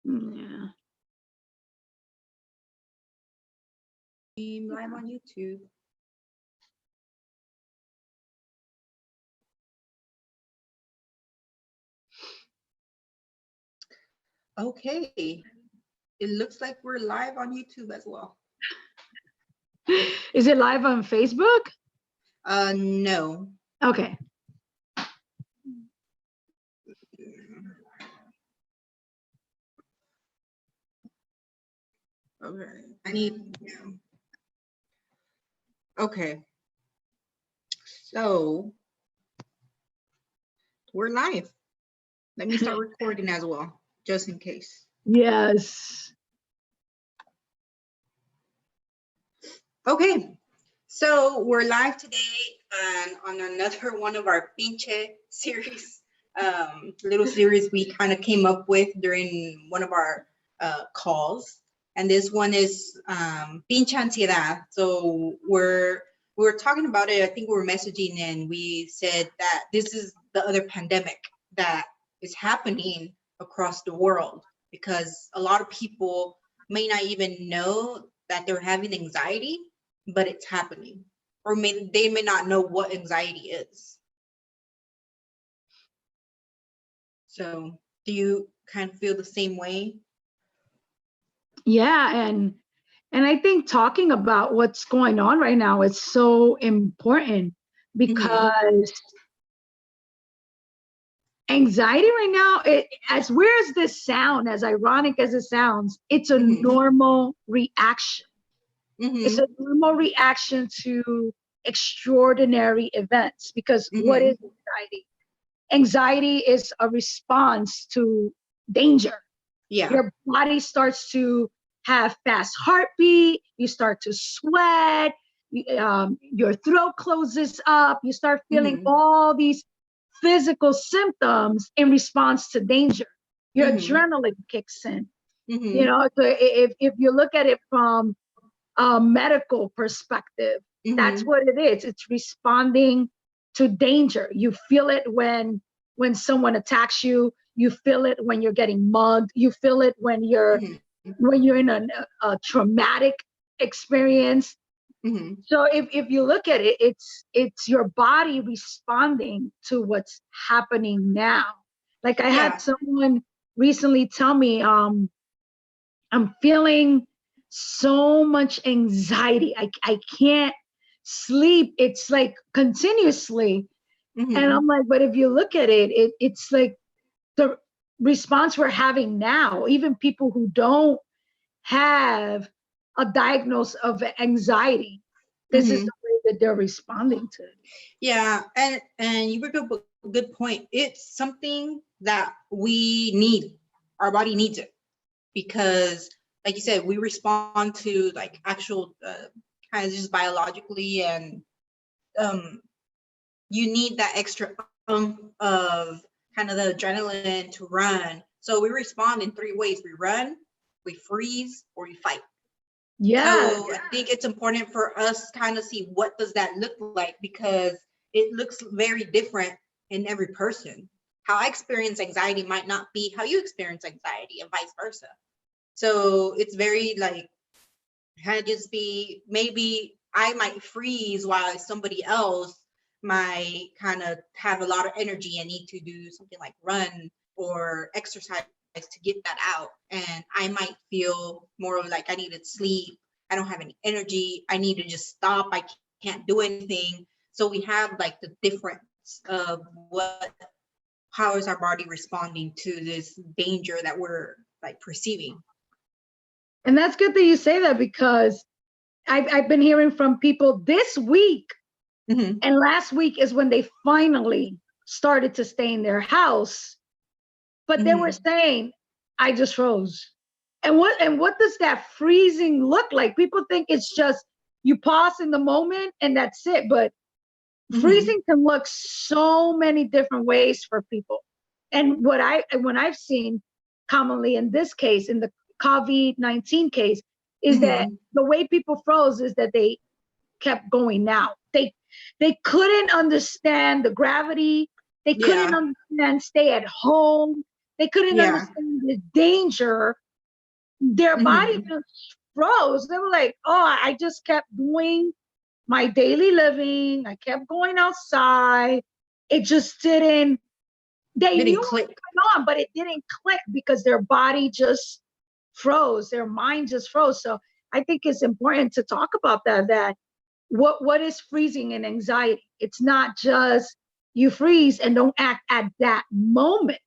Yeah. Stream live on YouTube. Okay. It looks like we're live on YouTube as well. Is it live on Facebook? No. Okay. Okay. I need. Okay. So we're live. Let me start recording as well, just in case. Yes. Okay. So we're live today on another one of our Pinche series, little series we kind of came up with during one of our calls. And this one is Pinche Ansiedad. So we were talking about it. I think we were messaging and we said that this is the other pandemic that is happening across the world, because a lot of people may not even know that they're having anxiety, but it's happening, or they may not know what anxiety is. So do you kind of feel the same way? Yeah, and I think talking about what's going on right now is so important, because anxiety right now, as weird as this sound, as ironic as it sounds, it's a normal reaction. It's a normal reaction to extraordinary events, because what is anxiety? Anxiety is a response to danger. Yeah. Your body starts to have fast heartbeat, you start to sweat, your throat closes up, you start feeling all these physical symptoms in response to danger. Your adrenaline kicks in. You know, so if you look at it from a medical perspective, that's what it is. It's responding to danger. You feel it when someone attacks you. You feel it when you're getting mugged. You feel it when you're in a traumatic experience. So if you look at it, it's your body responding to what's happening now. Like I had someone recently tell me, I'm feeling so much anxiety. I can't sleep. It's like continuously. And I'm like, but if you look at it, it's like the response we're having now. Even people who don't have a diagnosis of anxiety, this is the way that they're responding to it. Yeah, and you bring up a good point. It's something that we need. Our body needs it, because like you said, we respond to like actual kind of just biologically, and you need that extra of kind of the adrenaline to run. So we respond in three ways: we run, we freeze, or we fight. Yeah. So I think it's important for us to kind of see what does that look like, because it looks very different in every person. How I experience anxiety might not be how you experience anxiety, and vice versa. So it's very like, kind of just be, maybe I might freeze while somebody else might kind of have a lot of energy and need to do something like run or exercise to get that out. And I might feel more like I need to sleep. I don't have any energy. I need to just stop. I can't do anything. So we have like the difference of how is our body responding to this danger that we're like perceiving. And that's good that you say that, because I've been hearing from people this week, and last week is when they finally started to stay in their house, but they were saying, I just froze. And what does that freezing look like? People think it's just you pause in the moment and that's it, but freezing can look so many different ways for people. And when I've seen commonly in this case, in the COVID-19 case, is that the way people froze is that they kept going now. They couldn't understand the gravity. They couldn't understand stay at home. They couldn't understand the danger. Their body just froze. They were like, oh, I just kept doing my daily living. I kept going outside. It just didn't, they knew what was going on, but it didn't click because their body just froze. Their mind just froze. So I think it's important to talk about that what is freezing and anxiety? It's not just you freeze and don't act at that moment.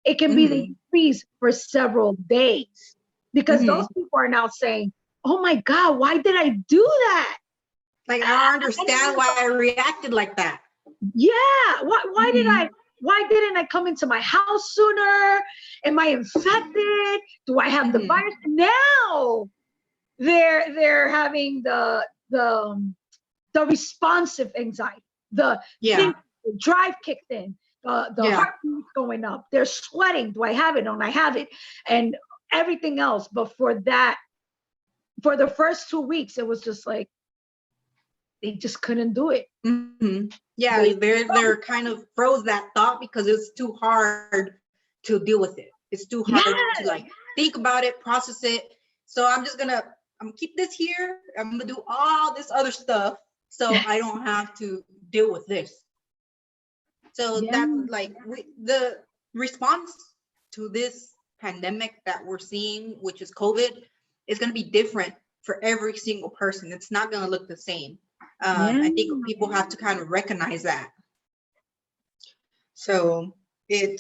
It can be that you freeze for several days because those people are now saying, oh my God, why did I do that? Like, I don't understand why I reacted like that. Yeah. Why didn't I come into my house sooner? Am I infected? Do I have the virus? Now they're having the responsive anxiety, the drive kicked in, the heartbeat going up. They're sweating. Do I have it? Don't I have it? And everything else. But for the first 2 weeks, it was just like they just couldn't do it. Yeah, they're kind of froze that thought because it's too hard to deal with it. It's too hard to like think about it, process it. So I'm gonna keep this here. I'm gonna do all this other stuff so I don't have to deal with this. So that's like the response to this pandemic that we're seeing, which is COVID, is going to be different for every single person. It's not going to look the same. I think people have to kind of recognize that. So it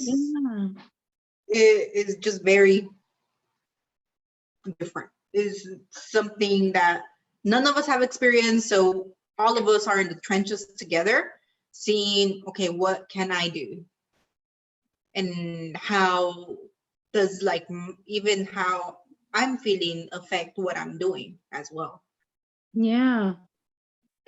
is just very different. It's something that none of us have experienced. So all of us are in the trenches together, seeing, okay, what can I do? And how does like even how I'm feeling affect what I'm doing as well? Yeah.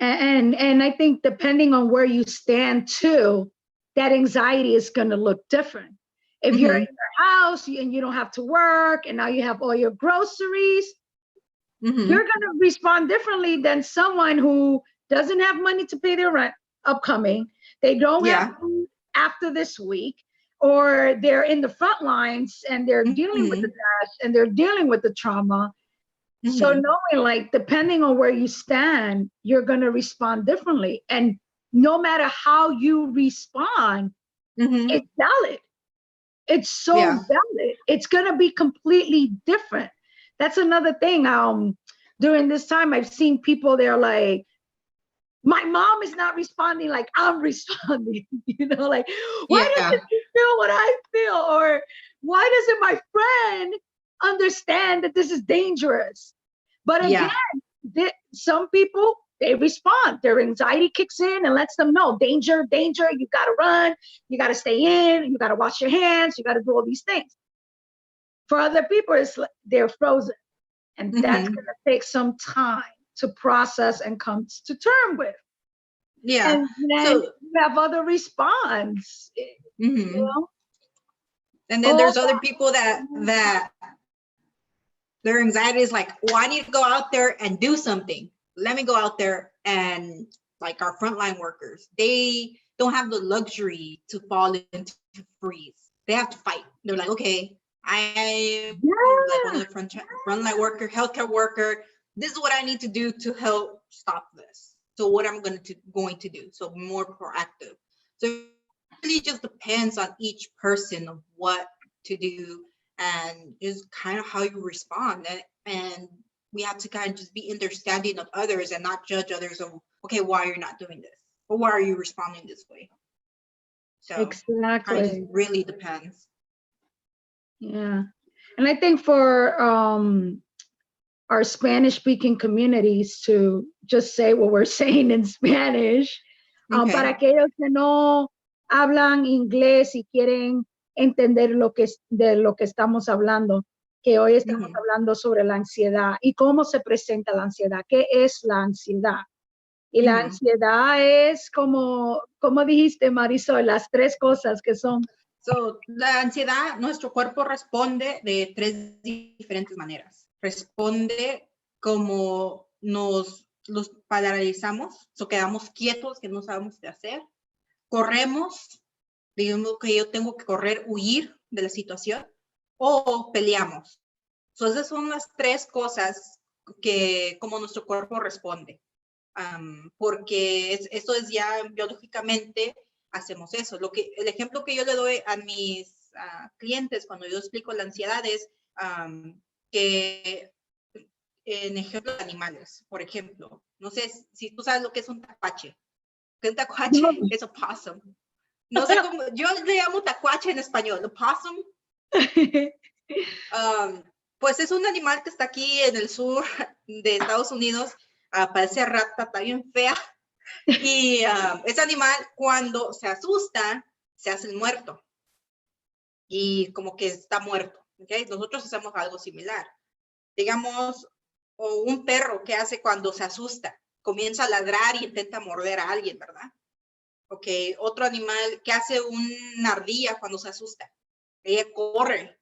And I think depending on where you stand too, that anxiety is going to look different. If you're in your house and you don't have to work and now you have all your groceries, you're going to respond differently than someone who doesn't have money to pay their rent upcoming. They don't have food after this week, or they're in the front lines and they're dealing with the death and they're dealing with the trauma. So knowing, like, depending on where you stand, you're going to respond differently. And no matter how you respond, it's valid. It's so valid. It's going to be completely different. That's another thing. During this time, I've seen people, they're like, my mom is not responding like I'm responding, like, why doesn't she feel what I feel? Or why doesn't my friend understand that this is dangerous? But again, some people, they respond. Their anxiety kicks in and lets them know, danger, danger, you got to run, you got to stay in, you got to wash your hands, you got to do all these things. For other people, it's like they're frozen. And that's going to take some time to process and come to terms with. Yeah. And then you have other response. You know? And then there's other people that their anxiety is like, oh, I need to go out there and do something. Let me go out there. And like our frontline workers, they don't have the luxury to fall into freeze. They have to fight. They're like, okay, I'm like one of the frontline worker, healthcare worker. This is what I need to do to help stop this. So what I'm going to do. So more proactive. So it really just depends on each person of what to do, and is kind of how you respond. And we have to kind of just be understanding of others and not judge others of, okay, why you're not doing this, or why are you responding this way? So exactly, it just really depends. Yeah. And I think for our Spanish speaking communities to just say what we're saying in Spanish, para aquellos que no hablan inglés y quieren entender de lo que estamos hablando, que hoy estamos hablando sobre la ansiedad y cómo se presenta la ansiedad, qué es la ansiedad. Y la ansiedad es como dijiste, Marisol, las tres cosas que son. So, la ansiedad, nuestro cuerpo responde de tres diferentes maneras. Responde como los paralizamos, so quedamos quietos, que no sabemos qué hacer. Corremos, digamos que yo tengo que correr, huir de la situación o peleamos. Entonces, esas son las tres cosas que como nuestro cuerpo responde. Porque esto es ya biológicamente hacemos eso. El ejemplo que yo le doy a mis clientes cuando yo explico la ansiedad es que en ejemplo de animales, por ejemplo, no sé si tú sabes lo que es un tacuache. ¿Qué es un tacuache? No. Es un possum. No sé cómo, yo le llamo tacuache en español, opossum. Pues es un animal que está aquí en el sur de Estados Unidos, parece rata, está bien fea. Y ese animal cuando se asusta, se hace el muerto. Y como que está muerto. ¿Okay? Nosotros hacemos algo similar. Digamos, o un perro que hace cuando se asusta, comienza a ladrar y intenta morder a alguien, ¿verdad? Ok, otro animal que hace una ardilla cuando se asusta. Ella corre.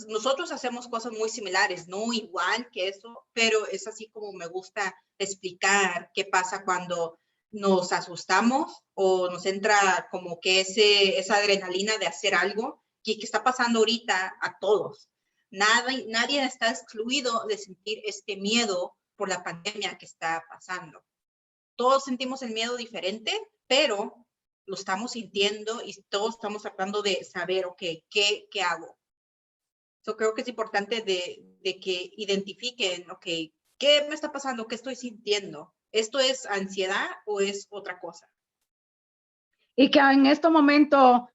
Nosotros hacemos cosas muy similares, no igual que eso, pero es así como me gusta explicar qué pasa cuando nos asustamos o nos entra como que esa adrenalina de hacer algo que está pasando ahorita a todos. Nadie está excluido de sentir este miedo por la pandemia que está pasando. Todos sentimos el miedo diferente, pero lo estamos sintiendo y todos estamos tratando de saber, ok, ¿qué hago? Yo creo que es importante de que identifiquen, ok, ¿qué me está pasando? ¿Qué estoy sintiendo? ¿Esto es ansiedad o es otra cosa? Y que en este momento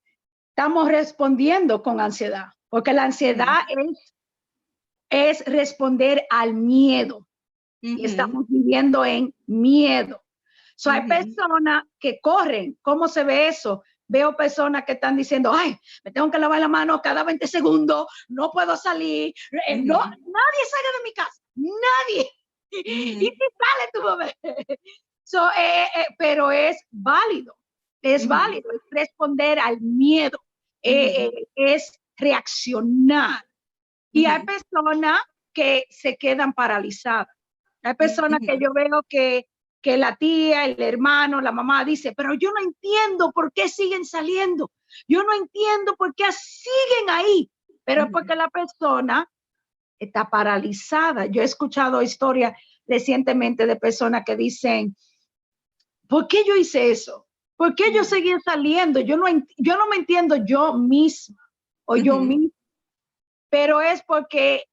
estamos respondiendo con ansiedad, porque la ansiedad es responder al miedo. Y estamos viviendo en miedo. Hay personas que corren. ¿Cómo se ve eso? Veo personas que están diciendo, ay, me tengo que lavar la mano cada 20 segundos, no puedo salir, no, nadie salga de mi casa, nadie. Y si sale tu bebé. Pero es válido, es responder al miedo, es reaccionar. Y hay personas que se quedan paralizadas. Hay personas que yo veo que la tía, el hermano, la mamá dice, pero yo no entiendo por qué siguen saliendo. Yo no entiendo por qué siguen ahí. Pero es porque la persona está paralizada. Yo he escuchado historias recientemente de personas que dicen, ¿por qué yo hice eso? ¿Por qué yo seguía saliendo? Yo no me entiendo yo misma o yo misma. Pero es porque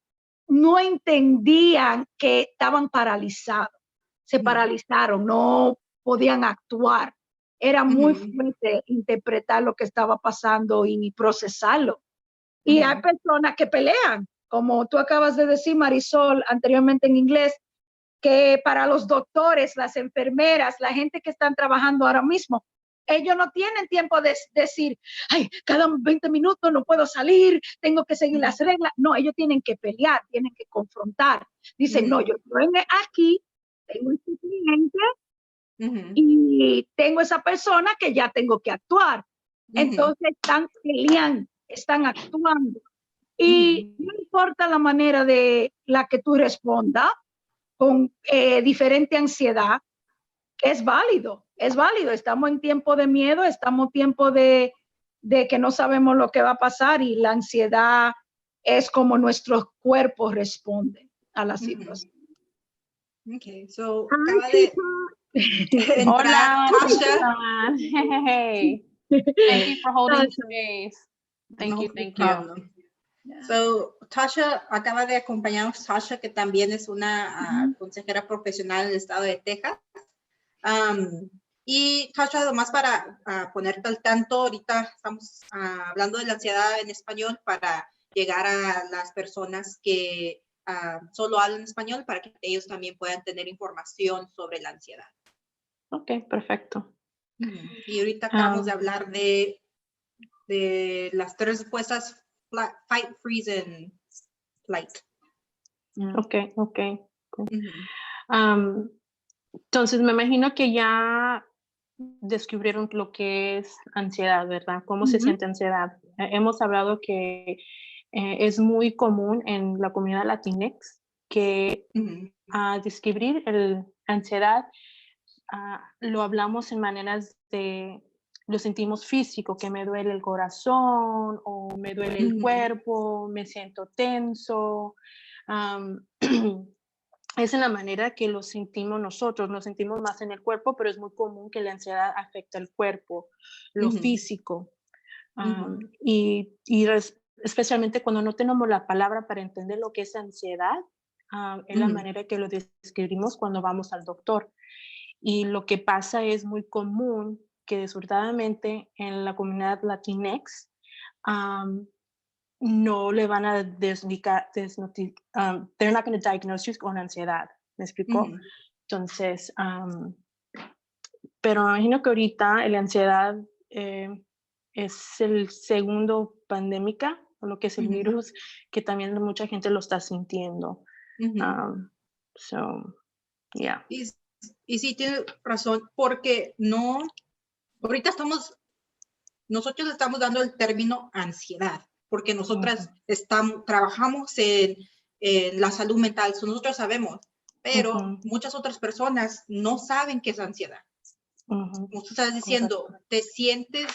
no entendían que estaban paralizados, se paralizaron, no podían actuar. Era muy fuerte interpretar lo que estaba pasando y procesarlo. Y hay personas que pelean, como tú acabas de decir, Marisol, anteriormente en inglés, que para los doctores, las enfermeras, la gente que están trabajando ahora mismo, ellos no tienen tiempo de decir, ay, cada 20 minutos no puedo salir, tengo que seguir las reglas. No, ellos tienen que pelear, tienen que confrontar. Dicen, no, yo estoy aquí, tengo este cliente y tengo esa persona que ya tengo que actuar. Entonces están peleando, están actuando. Y no importa la manera de la que tú respondas, con diferente ansiedad, es válido, estamos en tiempo de miedo, estamos en tiempo de que no sabemos lo que va a pasar y la ansiedad es como nuestros cuerpos responden a la situación. Okay, so acaba de Hola, Tasha. Hey, thank you for holding space. Thank you. So, Tasha acaba de aconsejarnos, Tasha, que también es una consejera profesional en el estado de Texas. Y Tasha, además para ponerte al tanto, ahorita estamos hablando de la ansiedad en español para llegar a las personas que solo hablan español para que ellos también puedan tener información sobre la ansiedad. Ok, perfecto. Y ahorita acabamos de hablar de las tres respuestas: fight, freeze, and flight. Ok. Entonces, me imagino que ya descubrieron lo que es ansiedad, ¿verdad? ¿Cómo se siente ansiedad? Hemos hablado que es muy común en la comunidad Latinx que describir la ansiedad lo hablamos en maneras de lo sentimos físico, que me duele el corazón o me duele el cuerpo, me siento tenso. am, es en la manera que lo sentimos nosotros, lo sentimos más en el cuerpo, pero es muy común que la ansiedad afecte al cuerpo, lo físico. Especialmente cuando no tenemos la palabra para entender lo que es ansiedad, es la manera que lo describimos cuando vamos al doctor. Y lo que pasa es muy común que desafortunadamente en la comunidad Latinx no le van a they're not going to diagnose you con ansiedad. ¿Me explicó? Entonces, pero me imagino que ahorita la ansiedad es el segundo pandémica, o lo que es el virus, que también mucha gente lo está sintiendo. So, yeah. Y sí, tiene razón, porque ahorita nosotros estamos dando el término ansiedad, porque nosotras trabajamos en la salud mental, nosotros sabemos, pero muchas otras personas no saben qué es ansiedad. Como tú estás diciendo, te sientes,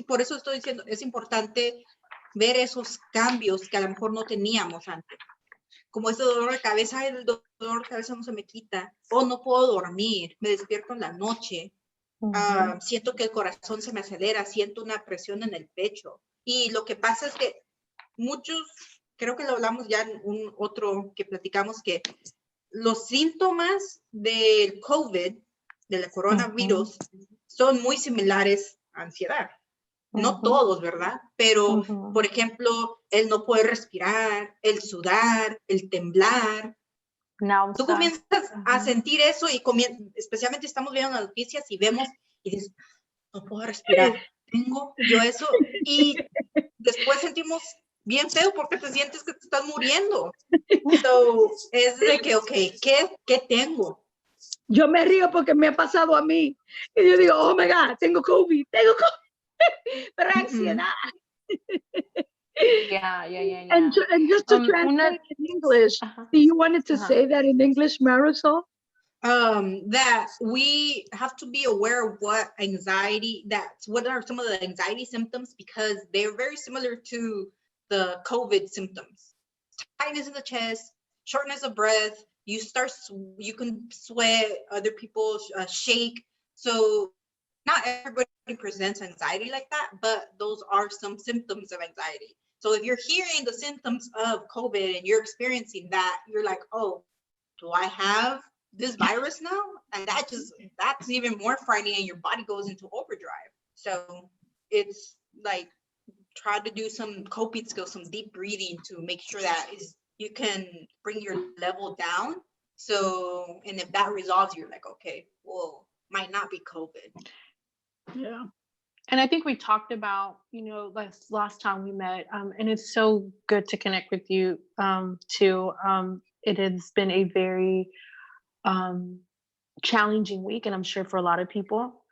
por eso estoy diciendo, es importante ver esos cambios que a lo mejor no teníamos antes. Como ese dolor de cabeza, el dolor de cabeza no se me quita, o no puedo dormir, me despierto en la noche, siento que el corazón se me acelera, siento una presión en el pecho. Y lo que pasa es que muchos, creo que lo hablamos ya en un otro que platicamos, que los síntomas del COVID, del coronavirus, son muy similares a ansiedad. No todos, ¿verdad? Pero, por ejemplo, el no poder respirar, el sudar, el temblar. Tú comienzas a sentir eso y especialmente estamos viendo las noticias y vemos y dices, no puedo respirar, tengo yo eso. Y después sentimos bien feo porque te sientes que te estás muriendo. So, es de que, ok, ¿qué tengo? Yo me río porque me ha pasado a mí. Y yo digo, oh my God, tengo COVID. Pero ansiedad. Yeah. And just to translate in English, do you wanted to say that in English, Marisol? That we have to be aware of what are some of the anxiety symptoms, because they're very similar to the COVID symptoms. Tightness in the chest, shortness of breath, you can sweat, other people shake. So not everybody presents anxiety like that, but those are some symptoms of anxiety. So if you're hearing the symptoms of COVID and you're experiencing that, you're like, oh, do I have this virus now? And that's even more frightening, and your body goes into overdrive. So it's like, try to do some coping skills, some deep breathing to make sure that you can bring your level down. So, and if that resolves, you're like, okay, well, might not be COVID. Yeah. And I think we talked about, last time we met, and it's so good to connect with you too. It has been a very challenging week, and I'm sure for a lot of people.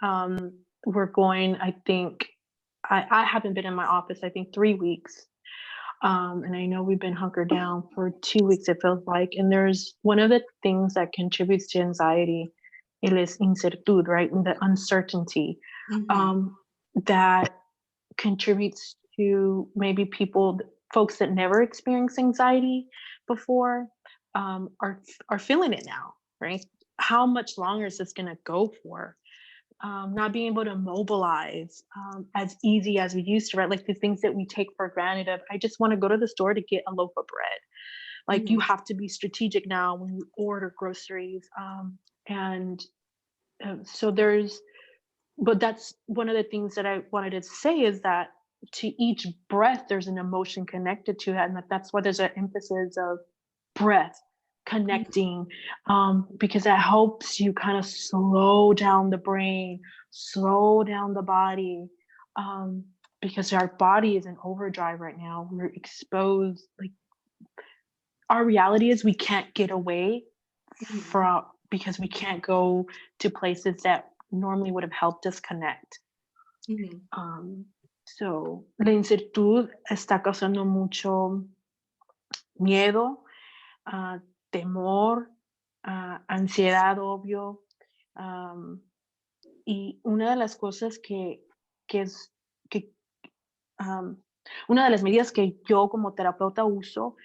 We're going, I think, I haven't been in my office, I think 3 weeks. And I know we've been hunkered down for 2 weeks, it feels like. And there's one of the things that contributes to anxiety, it is incertidumbre, right? And the uncertainty that contributes to maybe folks that never experienced anxiety before are feeling it now, right? How much longer is this going to go for? Not being able to mobilize as easy as we used to, right? Like the things that we take for granted of, I just want to go to the store to get a loaf of bread. Like you have to be strategic now when you order groceries. But that's one of the things that I wanted to say, is that to each breath, there's an emotion connected to it. And that's why there's an emphasis of breath, connecting, because that helps you kind of slow down the brain, slow down the body, because our body is in overdrive right now. We're exposed. Like, our reality is we can't get away because we can't go to places that normally would have helped us connect. So la incertidumbre está causando mucho miedo, temor, ansiedad, obvio, Y una de las cosas una de las medidas que yo como terapeuta uso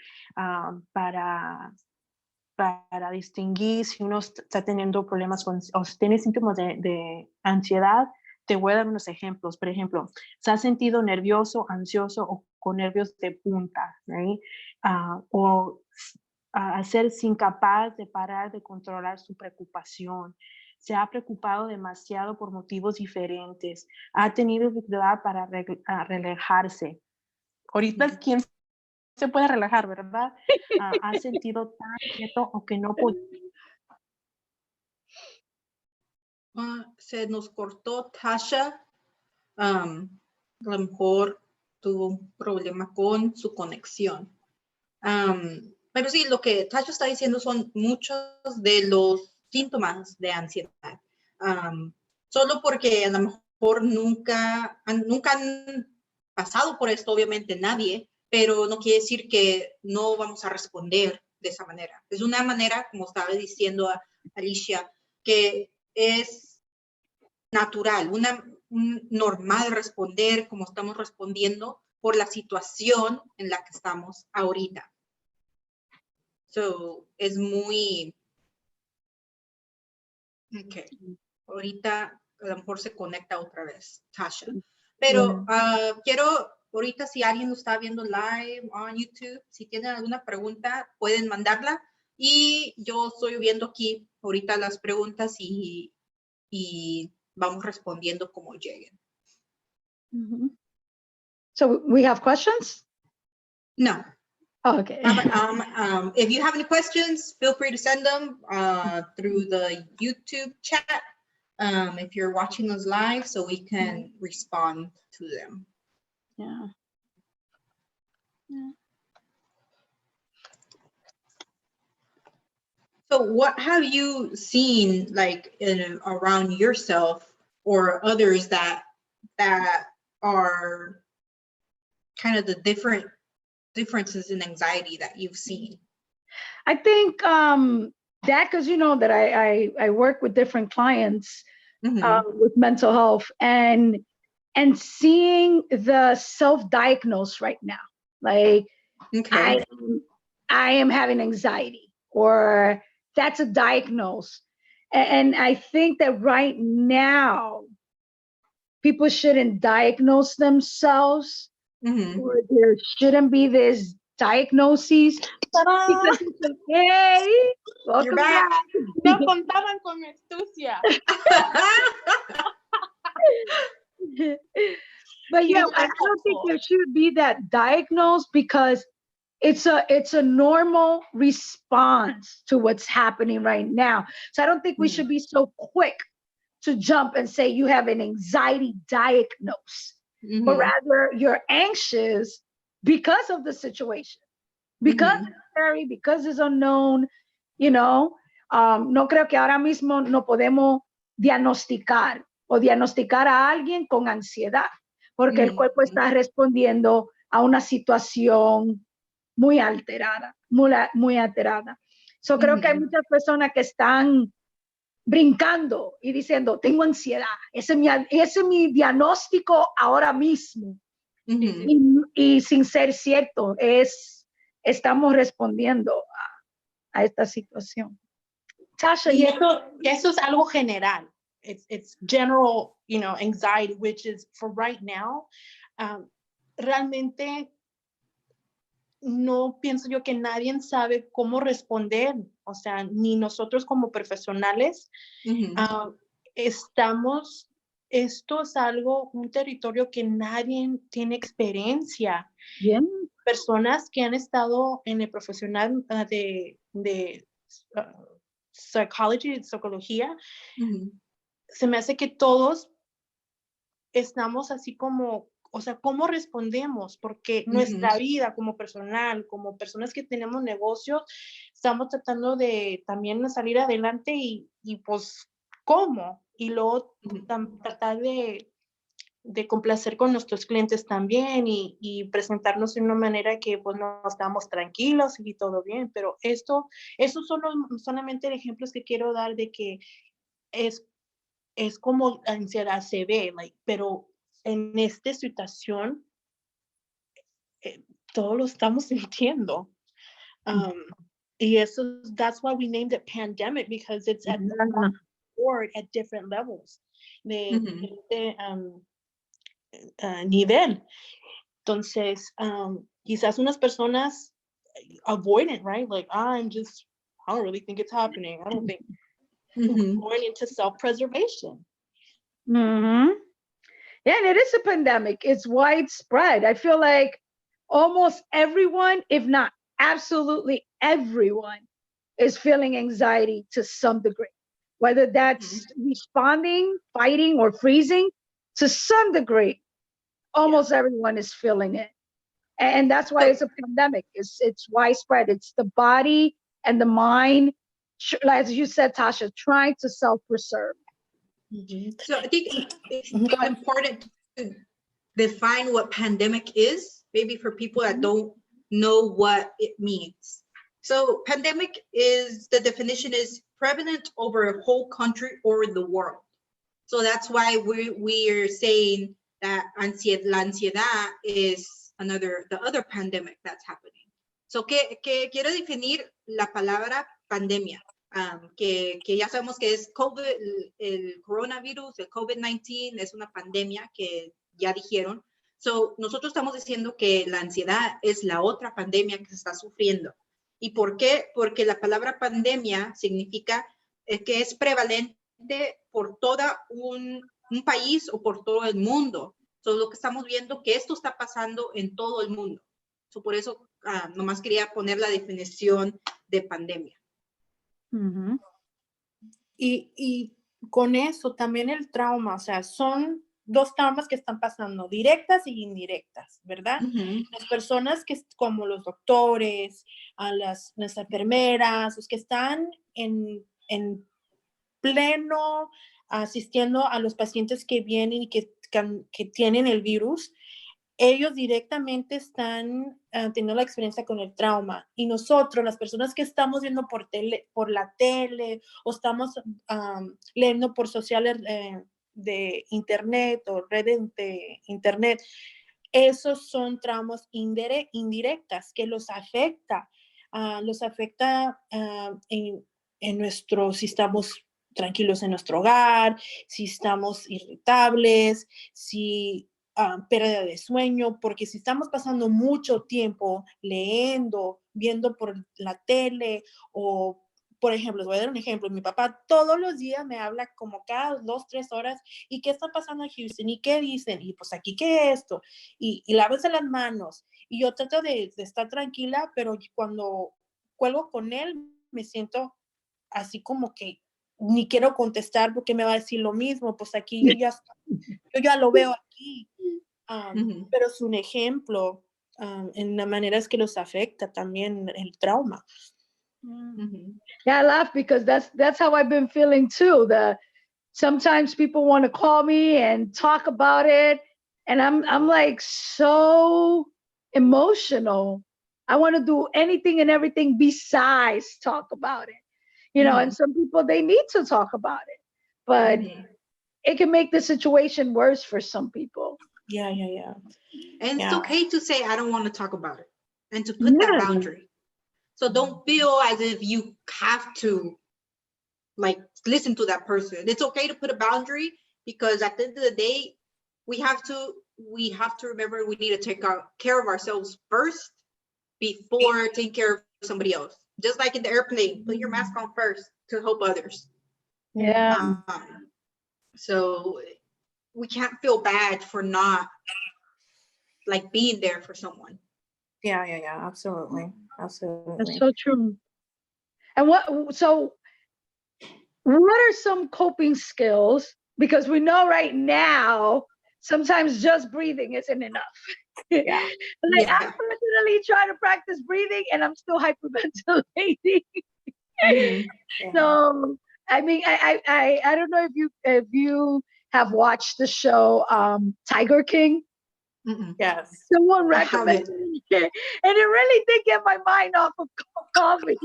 para distinguir si uno está teniendo problemas o si tiene síntomas de ansiedad, te voy a dar unos ejemplos. Por ejemplo, ¿se ha sentido nervioso, ansioso o con nervios de punta? ¿Right? O hacerse incapaz de parar de controlar su preocupación. Se ha preocupado demasiado por motivos diferentes. Ha tenido dificultad para relajarse. Ahorita, ¿quién se puede relajar, verdad? Ha sentido tan quieto o que no puede. Se nos cortó Tasha. A lo mejor tuvo un problema con su conexión. Pero sí, lo que Tasha está diciendo son muchos de los síntomas de ansiedad. Solo porque a lo mejor nunca han pasado por esto, obviamente nadie, pero no quiere decir que no vamos a responder de esa manera. Es una manera, como estaba diciendo Alicia, que es natural, normal responder como estamos respondiendo por la situación en la que estamos ahorita. So, es muy... Ok. Ahorita a lo mejor se conecta otra vez, Tasha. Pero quiero, ahorita si alguien lo está viendo live on YouTube, si tienen alguna pregunta, pueden mandarla. Y yo estoy viendo aquí ahorita las preguntas y vamos respondiendo como lleguen. So we have questions? No. Oh, okay. If you have any questions, feel free to send them through the YouTube chat. If you're watching us live, so we can respond to them. Yeah. Yeah. So what have you seen like around yourself or others that are kind of the differences in anxiety that you've seen? I think that because you know that I work with different clients with mental health and seeing the self-diagnose right now, like Okay. I am having anxiety, or that's a diagnose. And I think that right now people shouldn't diagnose themselves, or there shouldn't be this diagnoses. Because it's okay. Welcome back. No contaban con mi astucia. But yeah, I don't think there should be that diagnosed, because it's a normal response to what's happening right now. So I don't think we should be so quick to jump and say you have an anxiety diagnosis, but rather you're anxious because of the situation, because it's scary, because it's unknown, you know. No creo que ahora mismo no podemos diagnosticar a alguien con ansiedad, porque el cuerpo está respondiendo a una situación muy alterada, muy alterada. So creo que hay muchas personas que están brincando y diciendo, tengo ansiedad, ese es mi diagnóstico ahora mismo. Y sin ser cierto, estamos respondiendo a esta situación. Tasha, y eso es algo general. It's general, anxiety, which is for right now. Realmente no pienso yo que nadie sabe cómo responder, o sea, ni nosotros como profesionales esto es un territorio que nadie tiene experiencia. Bien. Personas que han estado en el profesional de psicología, se me hace que todos estamos así como, o sea, ¿cómo respondemos? Porque nuestra vida como personal, como personas que tenemos negocios, estamos tratando de también salir adelante y pues, ¿cómo? Y luego tratar de complacer con nuestros clientes también y presentarnos de una manera que pues nos estamos tranquilos y todo bien, pero esos son solamente ejemplos que quiero dar de que es es como ansiedad se ve, like, pero en esta situación todos lo estamos sintiendo. Y eso, that's why we named it pandemic, because it's at the board at different levels de nivel. Entonces, quizás unas personas avoidant, right? Like, I don't really think it's happening. I don't think going into self-preservation. Yeah, and it is a pandemic. It's widespread. I feel like almost everyone, if not absolutely everyone, is feeling anxiety to some degree, whether that's responding, fighting, or freezing. To some degree, almost everyone is feeling it. And that's why it's a pandemic. It's widespread. It's the body and the mind, as you said, Tasha, trying to self-preserve. So I think it's important to define what pandemic is, maybe for people that don't know what it means. So pandemic is, the definition is prevalent over a whole country or the world. So that's why we're saying that la ansiedad is the other pandemic that's happening. So que quiero definir la palabra pandemia. Que ya sabemos que es COVID, el coronavirus, el COVID-19 es una pandemia que ya dijeron. So, nosotros estamos diciendo que la ansiedad es la otra pandemia que se está sufriendo. ¿Y por qué? Porque la palabra pandemia significa que es prevalente por todo un país o por todo el mundo. So, lo que estamos viendo que esto está pasando en todo el mundo. So, por eso nomás quería poner la definición de pandemia. Y con eso también el trauma, o sea, son dos traumas que están pasando, directas y indirectas, ¿verdad? Las personas que, como los doctores, las enfermeras, los que están en pleno asistiendo a los pacientes que vienen y que tienen el virus, ellos directamente están teniendo la experiencia con el trauma. Y nosotros, las personas que estamos viendo por la tele o estamos leyendo por sociales de internet o redes de internet, esos son traumas indirectas que los afecta en nuestro, si estamos tranquilos en nuestro hogar, si estamos irritables, si pérdida de sueño, porque si estamos pasando mucho tiempo leyendo, viendo por la tele o, por ejemplo, les voy a dar un ejemplo, mi papá todos los días me habla como cada 2-3 horas, ¿y qué está pasando en Houston? ¿Y qué dicen? Y pues aquí, ¿qué es esto? Y lávense las manos. Y yo trato de estar tranquila, pero cuando cuelgo con él, me siento así como que ni quiero contestar porque me va a decir lo mismo, pues aquí yo ya lo veo aquí. Pero es un ejemplo en la manera es que los afecta también el trauma. Yeah, I laugh because that's how I've been feeling too. Sometimes people want to call me and talk about it, and I'm like so emotional. I want to do anything and everything besides talk about it. You know, and some people, they need to talk about it, but it can make the situation worse for some people. Yeah. And it's okay to say, I don't want to talk about it, and to put that boundary. So don't feel as if you have to like listen to that person. It's okay to put a boundary, because at the end of the day, we have to remember we need to take care of ourselves first before taking care of somebody else. Just like in the airplane, put your mask on first to help others. Yeah. So we can't feel bad for not like being there for someone. Yeah, absolutely. That's so true. And what are some coping skills? Because we know right now, sometimes just breathing isn't enough. I personally try to practice breathing and I'm still hyperventilating. So, I mean, I don't know if you have watched the show Tiger King. Yes. Someone recommended it, and it really did get my mind off of coffee.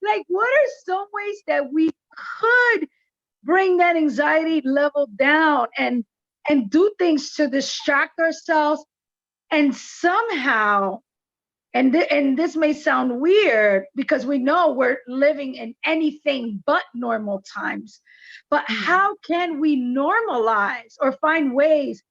Like, what are some ways that we could bring that anxiety level down and do things to distract ourselves and somehow, and this may sound weird because we know we're living in anything but normal times, but how can we normalize or find ways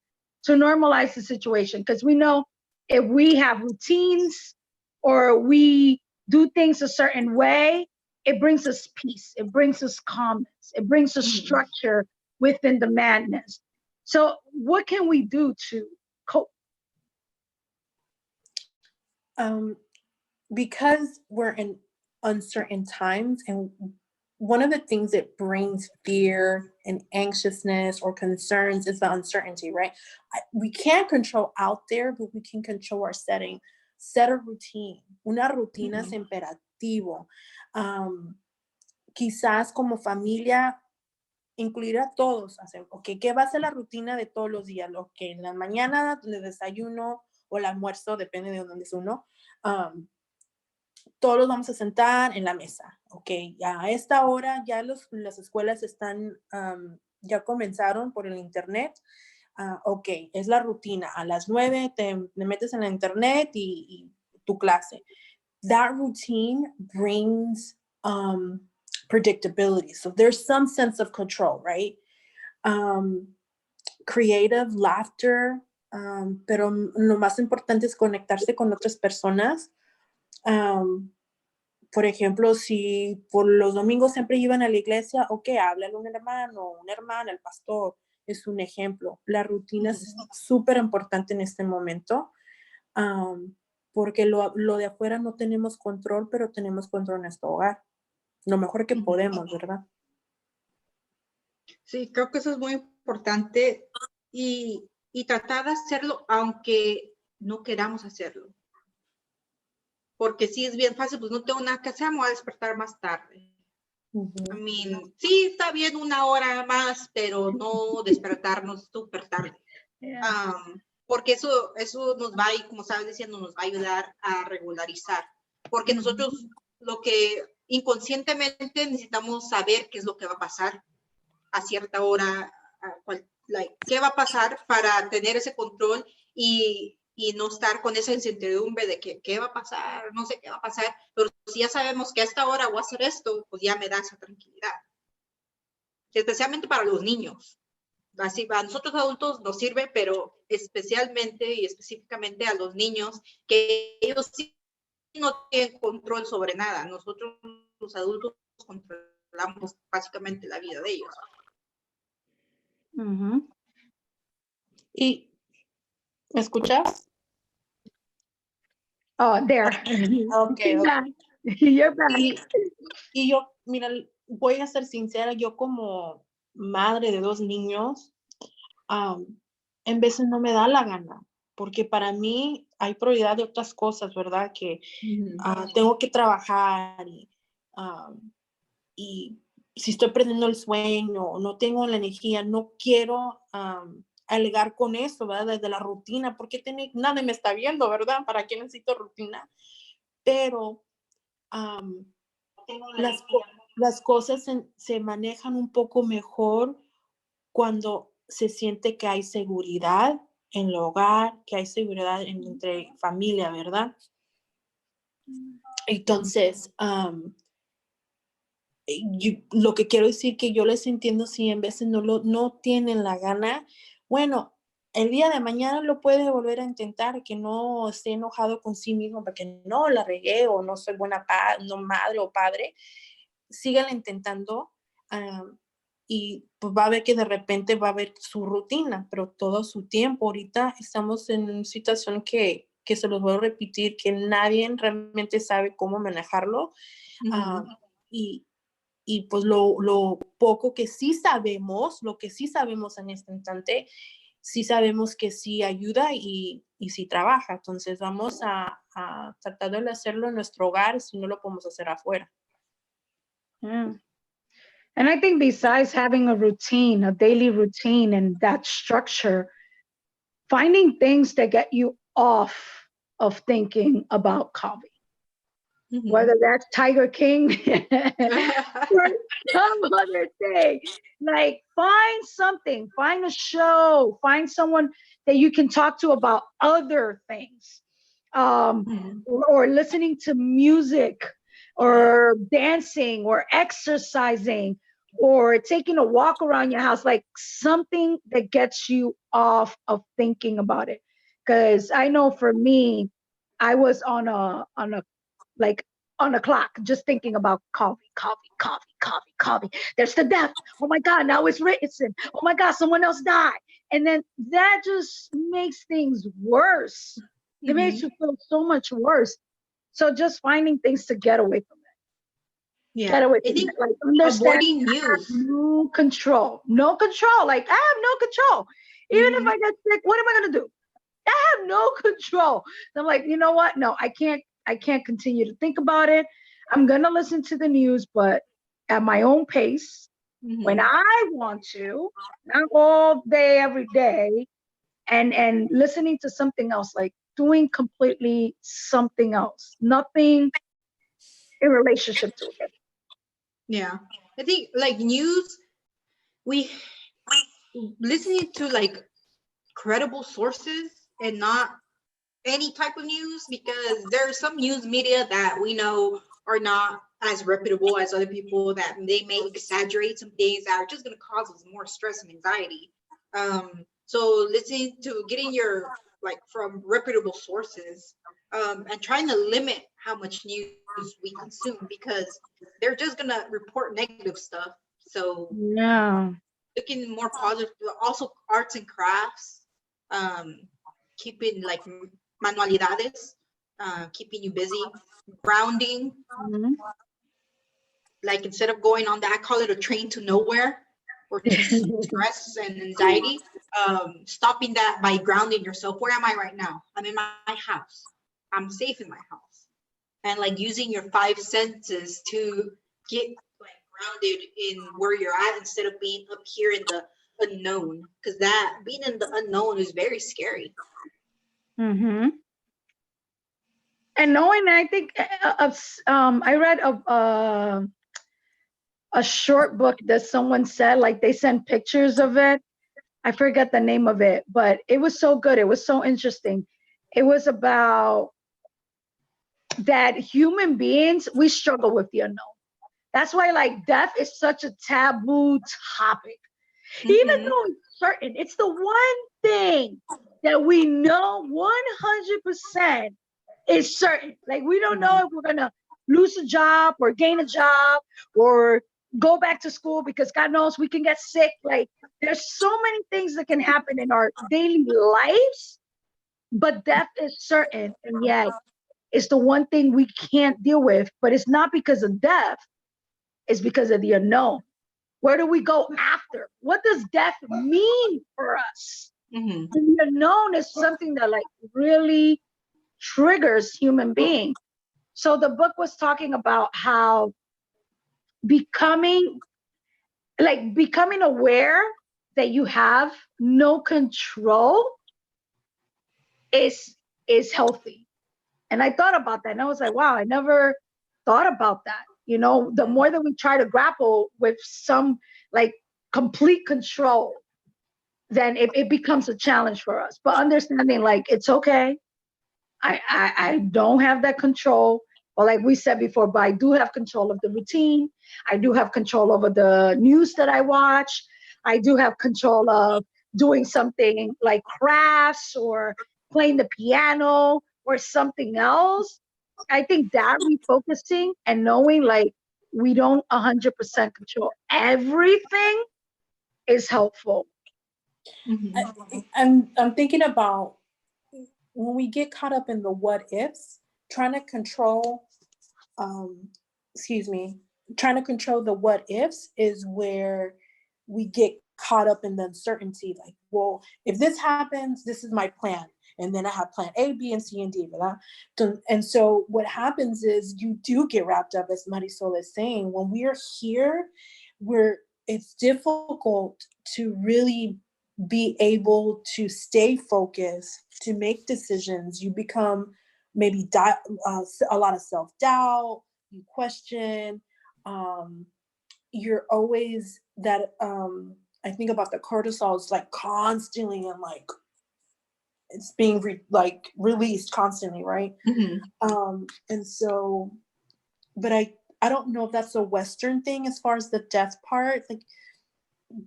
to normalize the situation? Because we know if we have routines or we do things a certain way, it brings us peace, it brings us calmness, it brings us structure within the madness. So what can we do to cope? Because we're in uncertain times, and one of the things that brings fear and anxiousness or concerns is the uncertainty, right? We can't control out there, but we can control our setting. Set a routine. Una rutina es imperativo. Quizás como familia, incluir a todos. Hacer, okay, ¿qué va a ser la rutina de todos los días? Lo que en la mañana, el desayuno o el almuerzo, depende de dónde es uno. Todos los vamos a sentar en la mesa, ok, ya a esta hora ya las escuelas están, ya comenzaron por el internet, ok, es la rutina, a las 9 te metes en la internet y tu clase. That routine brings predictability, so there's some sense of control, right? Creative, laughter, pero lo más importante es conectarse con otras personas. Por ejemplo, si por los domingos siempre iban a la iglesia, ok, háblale a un hermano, una hermana, el pastor, es un ejemplo. La rutina es súper importante en este momento, porque lo de afuera no tenemos control, pero tenemos control en nuestro hogar. Lo mejor que podemos, ¿verdad? Sí, creo que eso es muy importante y tratar de hacerlo aunque no queramos hacerlo. Porque sí es bien fácil, pues no tengo nada que hacer, me voy a despertar más tarde. I mean, sí, está bien 1 hora más, pero no despertarnos súper tarde. Porque eso nos va, y como estabas diciendo, nos va a ayudar a regularizar. Porque nosotros lo que inconscientemente necesitamos saber qué es lo que va a pasar a cierta hora, qué va a pasar para tener ese control y no estar con esa incertidumbre de que qué va a pasar, no sé qué va a pasar, pero si ya sabemos que a esta hora voy a hacer esto, pues ya me da esa tranquilidad. Especialmente para los niños. Así, a nosotros adultos nos sirve, pero especialmente y específicamente a los niños, que ellos sí no tienen control sobre nada. Nosotros los adultos controlamos básicamente la vida de ellos. ¿Y escuchas? Oh, there. Okay. You're back. Y yo, mira, voy a ser sincera, yo como madre de 2 niños, en veces no me da la gana, porque para mí hay prioridad de otras cosas, ¿verdad? Que tengo que trabajar y si estoy perdiendo el sueño, no tengo la energía, no quiero alegar con eso, ¿verdad? Desde la rutina, porque nadie me está viendo, ¿verdad? ¿Para qué necesito rutina? Pero las cosas se manejan un poco mejor cuando se siente que hay seguridad en el hogar, que hay seguridad entre familia, ¿verdad? Entonces, lo que quiero decir que yo les entiendo si en veces no tienen la gana, bueno, el día de mañana lo puede volver a intentar, que no esté enojado con sí mismo porque no la regué o no soy buena madre o padre, síganla intentando y pues va a ver que de repente va a haber su rutina, pero todo su tiempo. Ahorita estamos en una situación que se los voy a repetir, que nadie realmente sabe cómo manejarlo. Y pues lo poco que sí sabemos, lo que sí sabemos en este instante, sí sabemos que sí ayuda y sí trabaja. Entonces vamos a tratar de hacerlo en nuestro hogar si no lo podemos hacer afuera. Yeah. And I think besides having a routine, a daily routine and that structure, finding things that get you off of thinking about COVID. whether that's Tiger King or some other thing. Like, find something, find a show, find someone that you can talk to about other things, or listening to music, or dancing, or exercising, or taking a walk around your house, like something that gets you off of thinking about it. Because I know for me, I was like on a clock, just thinking about coffee, coffee, coffee, coffee, coffee. There's the death. Oh my God, now it's written. Oh my God, someone else died. And then that just makes things worse. It makes you feel so much worse. So just finding things to get away from it. Yeah, Get away I from think it. Like, understand avoiding I have news. no control. No control. Like, I have no control. Even if I get sick, what am I gonna do? I have no control. So I'm like, you know what? No, I can't continue to think about it. I'm gonna listen to the news, but at my own pace, when I want to, not all day, every day, and listening to something else, like doing completely something else, nothing in relationship to it. Yeah, I think like news, we listening to like credible sources and not any type of news, because there are some news media that we know are not as reputable as other people, that they may exaggerate some things that are just going to cause us more stress and anxiety. So listening to getting your like from reputable sources, and trying to limit how much news we consume, because they're just going to report negative stuff. So Yeah. looking more positive, also arts and crafts, keeping like manualidades, keeping you busy, grounding, Mhm. like instead of going on that, I call it a train to nowhere or to stress and anxiety, stopping that by grounding yourself. Where am I right now? I'm in my house. I'm safe in my house. And like using your five senses to get like grounded in where you're at, instead of being up here in the unknown, because that being in the unknown is very scary. Mm-hmm. And knowing, I think, I read a short book that someone said, like they sent pictures of it. I forget the name of it, but it was so good. It was so interesting. It was about that human beings, we struggle with the unknown. That's why, like, death is such a taboo topic. Even though it's certain, it's the one thing that we know 100% is certain. Like, we don't know if we're gonna lose a job or gain a job or go back to school, because God knows we can get sick. Like, there's so many things that can happen in our daily lives, but death is certain, and yet it's the one thing we can't deal with. But it's not because of death, it's because of the unknown. Where do we go after? What does death mean for us? And the unknown is something that like really triggers human beings. So the book was talking about how becoming aware that you have no control is healthy. And I thought about that, and I was like, wow, I never thought about that. You know, the more that we try to grapple with some like complete control, then it becomes a challenge for us. But understanding like it's okay, I don't have that control. Or like we said before, but I do have control of the routine. I do have control over the news that I watch. I do have control of doing something like crafts or playing the piano or something else. I think that refocusing and knowing like we don't 100% control everything is helpful. I'm thinking about when we get caught up in the what ifs, trying to control, trying to control the what ifs is where we get caught up in the uncertainty. Like, well, if this happens, this is my plan. And then I have plan A, B, and C, and D. And so what happens is you do get wrapped up, as Marisol is saying. When we are here, it's difficult to really be able to stay focused, to make decisions. You become maybe a lot of self-doubt, you question, you're always that, I think about the cortisol is like constantly and like it's being released constantly, right? And so, but I don't know if that's a Western thing as far as the death part. Like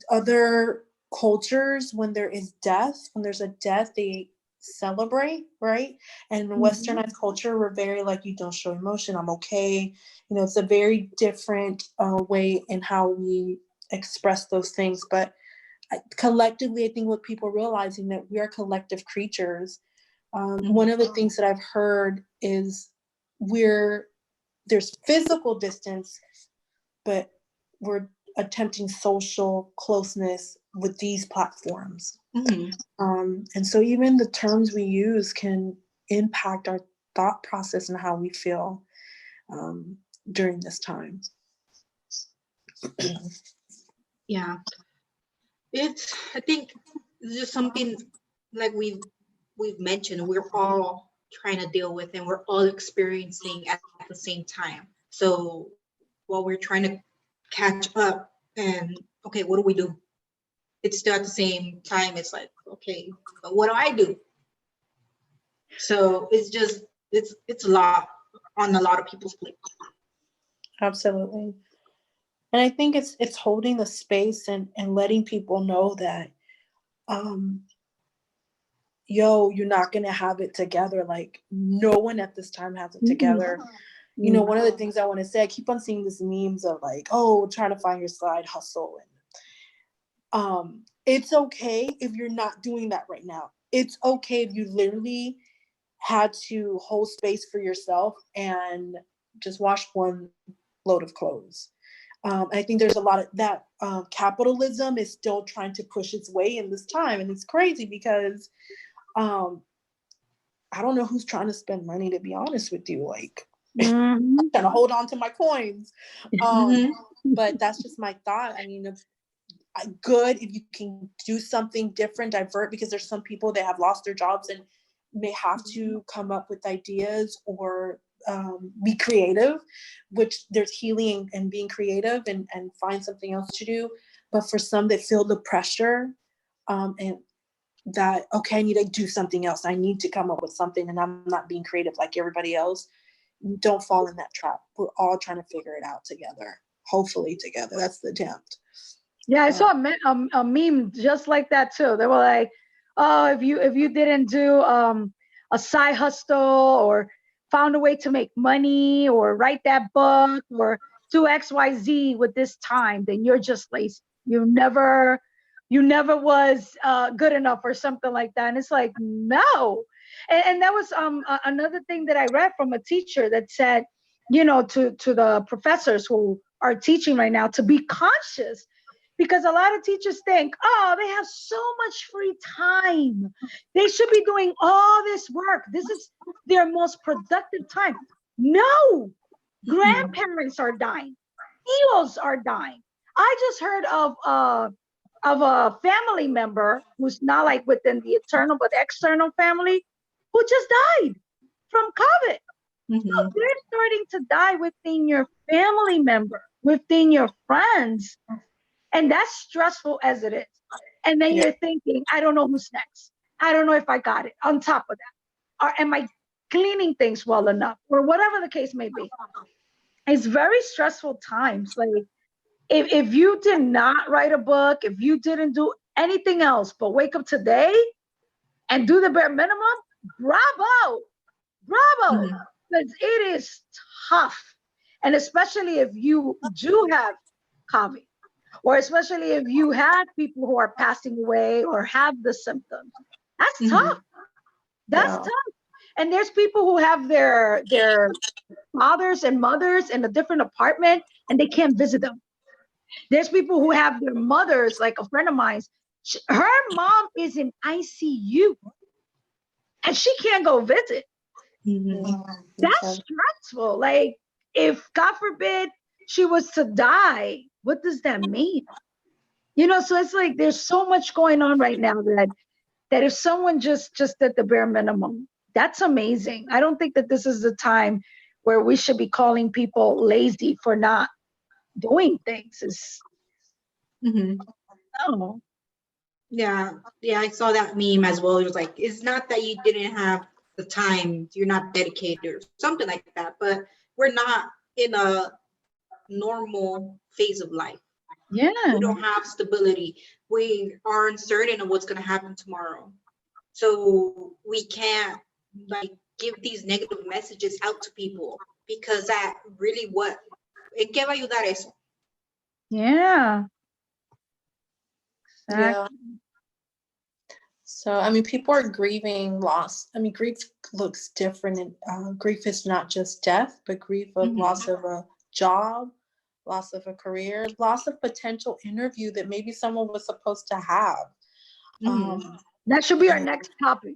other cultures, when there's a death, they celebrate, right? And in Westernized culture, we're very like, you don't show emotion, I'm okay. You know, it's a very different way in how we express those things. But collectively, I think what people are realizing that we are collective creatures. One of the things that I've heard is there's physical distance, but we're attempting social closeness with these platforms. And so even the terms we use can impact our thought process and how we feel during this time. Yeah. I think it's just something like we've mentioned, we're all trying to deal with and we're all experiencing at the same time. So while we're trying to catch up and okay, what do we do? It's still at the same time, it's like, okay, but what do I do? So it's just, it's a lot on a lot of people's plate. Absolutely. And I think it's holding the space and letting people know that, you're not going to have it together. Like no one at this time has it together. You know, one of the things I want to say, I keep on seeing these memes of like, oh, trying to find your side hustle. And it's okay if you're not doing that right now. It's okay if you literally had to hold space for yourself and just wash one load of clothes. I think there's a lot of that. Capitalism is still trying to push its way in this time. And it's crazy because I don't know who's trying to spend money, to be honest with you. Like, I'm trying to hold on to my coins. But that's just my thought. I mean, good if you can do something different, divert, because there's some people that have lost their jobs and may have to come up with ideas or be creative, which there's healing and being creative and find something else to do. But for some that feel the pressure and that, okay, I need to do something else. I need to come up with something and I'm not being creative like everybody else. Don't fall in that trap. We're all trying to figure it out together, hopefully together. That's the attempt. Yeah, I saw a meme just like that too. They were like, oh, if you didn't do a side hustle or found a way to make money or write that book or do XYZ with this time, then you're just lazy. You never was good enough or something like that. And it's like, no. And that was another thing that I read from a teacher that said, you know, to the professors who are teaching right now to be conscious, because a lot of teachers think, oh, they have so much free time. They should be doing all this work. This is their most productive time. No, grandparents are dying. Tios are dying. I just heard of a family member who's not like within the internal but external family who just died from COVID. So they're starting to die within your family member, within your friends. And that's stressful as it is. And then you're thinking, I don't know who's next. I don't know if I got it on top of that. Or am I cleaning things well enough? Or whatever the case may be. It's very stressful times. Like if you did not write a book, if you didn't do anything else but wake up today and do the bare minimum, bravo. Because it is tough. And especially if you do have COVID. Or especially if you had people who are passing away or have the symptoms. That's tough. That's tough. And there's people who have their fathers and mothers in a different apartment and they can't visit them. There's people who have their mothers, like a friend of mine, her mom is in ICU and she can't go visit. That's stressful. Like if, God forbid, she was to die, what does that mean? You know, so it's like there's so much going on right now that if someone just did the bare minimum, That's amazing. I don't think that this is the time where we should be calling people lazy for not doing things. Oh. Yeah, I saw that meme as well. It was like, it's not that you didn't have the time, you're not dedicated or something like that, but we're not in a normal phase of life. Yeah. We don't have stability. We are uncertain of what's going to happen tomorrow. So we can't like give these negative messages out to people, because that really what, ¿en qué va a ayudar eso? Yeah. Yeah. So, I mean, people are grieving loss. I mean, grief looks different. And grief is not just death, but grief of loss of a job, loss of a career, loss of potential interview that maybe someone was supposed to have. That should be our next topic.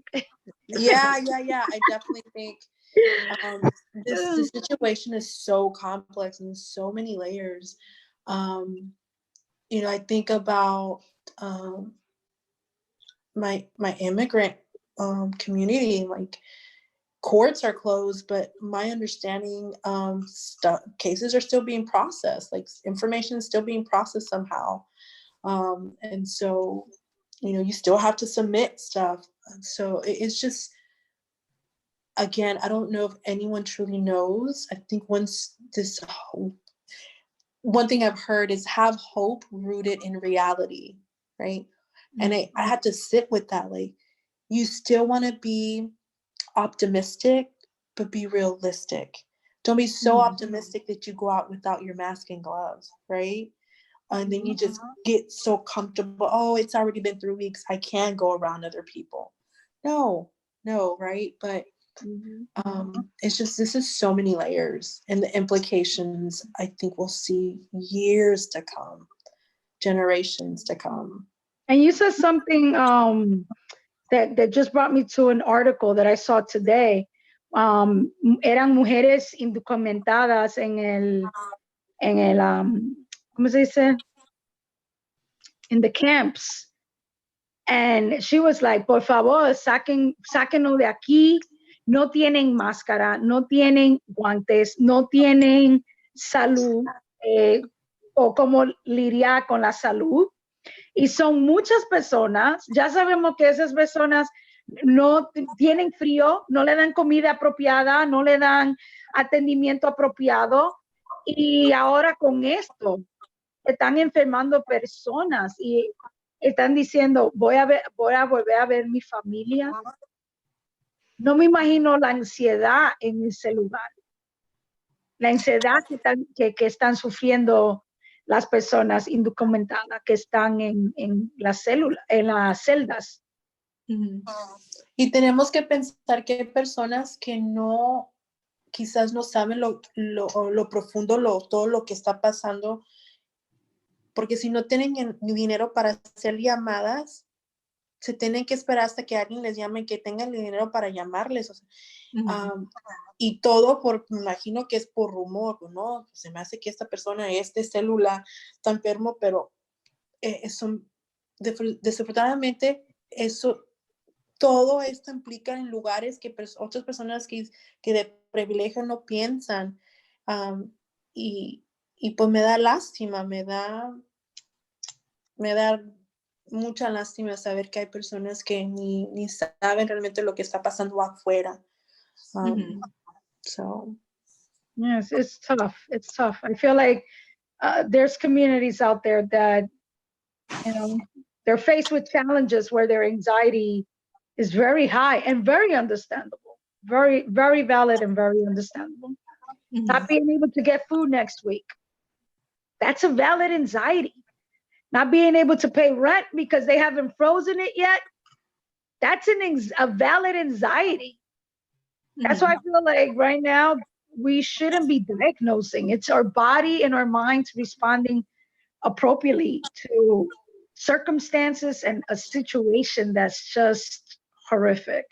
Yeah. I definitely think this situation is so complex and so many layers. You know, I think about my immigrant community. Like, courts are closed, but my understanding, cases are still being processed. Like, information is still being processed somehow, and so, you know, you still have to submit stuff. So it's just, again, I don't know if anyone truly knows. I think once this, one thing I've heard is have hope rooted in reality, right? And I had to sit with that. Like, you still want to be optimistic, but be realistic. Don't be so optimistic that you go out without your mask and gloves, right? And then you just get so comfortable. Oh, it's already been 3 weeks. I can't go around other people. No, right? But it's just, this is so many layers, and the implications, I think we'll see years to come, generations to come. And you said something that just brought me to an article that I saw today. Eran mujeres indocumentadas en el ¿cómo se dice? In the camps. And she was like, por favor, sáquenlo de aquí. No tienen máscara, no tienen guantes, no tienen salud, o cómo lidiar con la salud. Y son muchas personas, ya sabemos que esas personas no tienen frío, no le dan comida apropiada, no le dan atendimiento apropiado. Y ahora con esto, están enfermando personas y están diciendo, voy a volver a ver mi familia. No me imagino la ansiedad en ese lugar. La ansiedad que están sufriendo las personas indocumentadas que están en las celdas. Y tenemos que pensar que hay personas que no, quizás no saben lo profundo, todo lo que está pasando, porque si no tienen dinero para hacer llamadas, se tienen que esperar hasta que alguien les llame, que tengan el dinero para llamarles. O sea, y todo me imagino que es por rumor, ¿no? Se me hace que esta persona, célula, está enfermo, pero desafortunadamente todo esto implica en lugares que otras personas que de privilegio no piensan. Y pues me da lástima, me da mucha lástima saber que hay personas que ni saben realmente lo que está pasando afuera. So yes, it's tough. I feel like there's communities out there that, you know, they're faced with challenges where their anxiety is very high and very understandable, very, very valid and very understandable. Not being able to get food next week, that's a valid anxiety. Not being able to pay rent because they haven't frozen it yet, that's a valid anxiety. That's why I feel like right now we shouldn't be diagnosing. It's our body and our minds responding appropriately to circumstances and a situation that's just horrific.